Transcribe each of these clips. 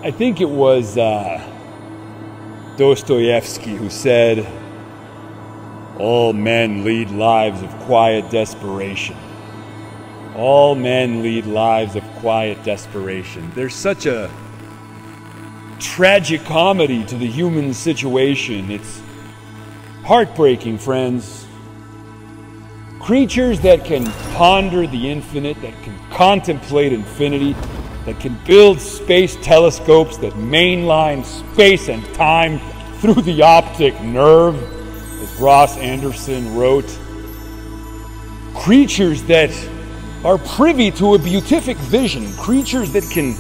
I think it was Dostoevsky who said, "All men lead lives of quiet desperation." All men lead lives of quiet desperation. There's such a tragic comedy to the human situation. It's heartbreaking, friends. Creatures that can ponder the infinite, that can contemplate infinity, that can build space telescopes that mainline space and time through the optic nerve, as Ross Anderson wrote. Creatures that are privy to a beatific vision, creatures that can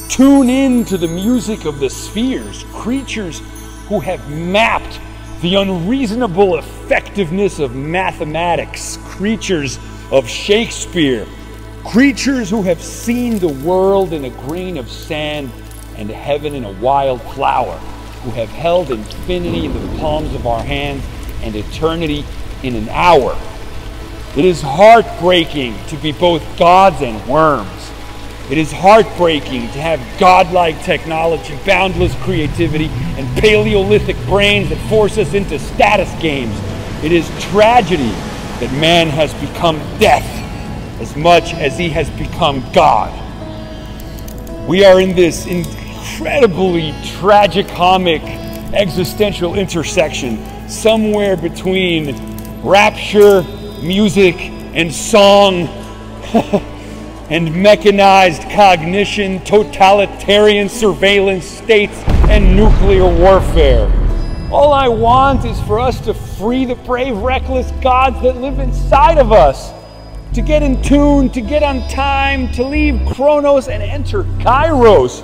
tune in to the music of the spheres, creatures who have mapped the unreasonable effectiveness of mathematics, creatures of Shakespeare, creatures who have seen the world in a grain of sand and heaven in a wild flower, who have held infinity in the palms of our hands and eternity in an hour. It is heartbreaking to be both gods and worms. It is heartbreaking to have godlike technology, boundless creativity, and Paleolithic brains that force us into status games. It is tragedy that man has become death as much as he has become God. We are in this incredibly tragicomic existential intersection, somewhere between rapture, music, and song, and mechanized cognition, totalitarian surveillance states, and nuclear warfare. All I want is for us to free the brave, reckless gods that live inside of us, to get in tune, to get on time, to leave Chronos and enter Kairos,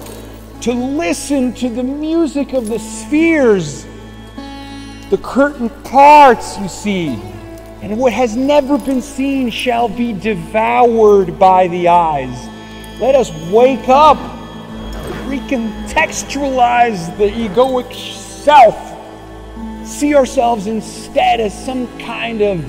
to listen to the music of the spheres. The curtain parts, you see, and what has never been seen shall be devoured by the eyes. Let us wake up, recontextualize the egoic self, see ourselves instead as some kind of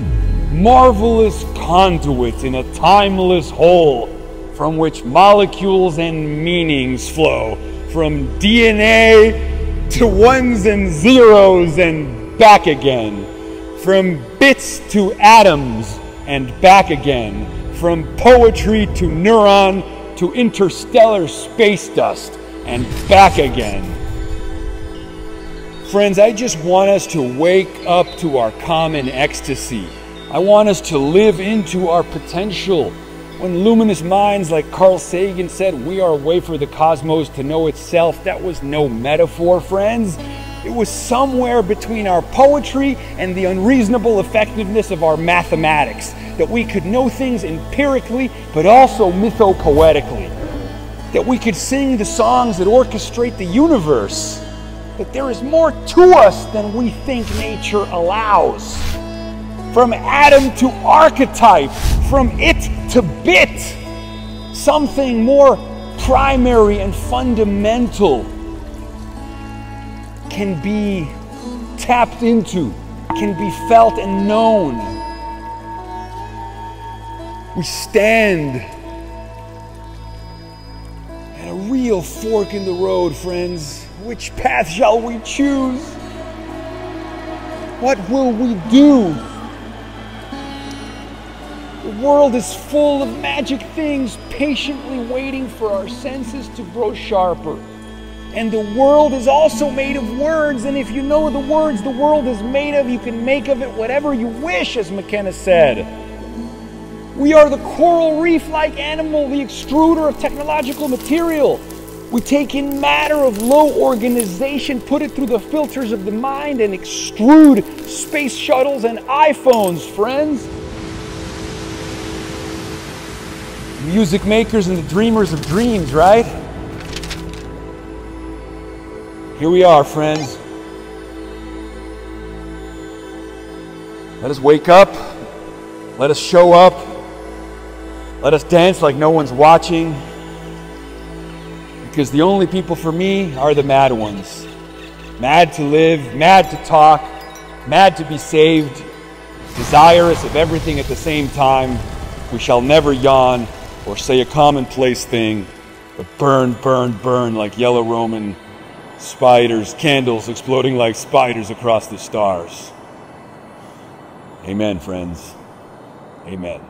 marvelous conduit in a timeless whole from which molecules and meanings flow, from DNA to ones and zeros and back again, from bits to atoms and back again, from poetry to neuron to interstellar space dust and back again. Friends, I just want us to wake up to our common ecstasy. I want us to live into our potential. When luminous minds like Carl Sagan said, "We are a way for the cosmos to know itself," that was no metaphor, friends. It was somewhere between our poetry and the unreasonable effectiveness of our mathematics, that we could know things empirically, but also mythopoetically, that we could sing the songs that orchestrate the universe, that there is more to us than we think nature allows. From atom to archetype, from it to bit, something more primary and fundamental can be tapped into, can be felt and known. We stand at a real fork in the road, friends. Which path shall we choose? What will we do? The world is full of magic things patiently waiting for our senses to grow sharper. And the world is also made of words, and if you know the words the world is made of, you can make of it whatever you wish, as McKenna said. We are the coral reef-like animal, the extruder of technological material. We take in matter of low organization, put it through the filters of the mind, and extrude space shuttles and iPhones, friends. Music makers and the dreamers of dreams, right? Here we are, friends. Let us wake up. Let us show up. Let us dance like no one's watching. Because the only people for me are the mad ones. Mad to live, mad to talk, mad to be saved, desirous of everything at the same time. We shall never yawn or say a commonplace thing But burn, burn, burn like yellow Roman spiders, candles exploding like spiders across the stars. Amen, friends. Amen.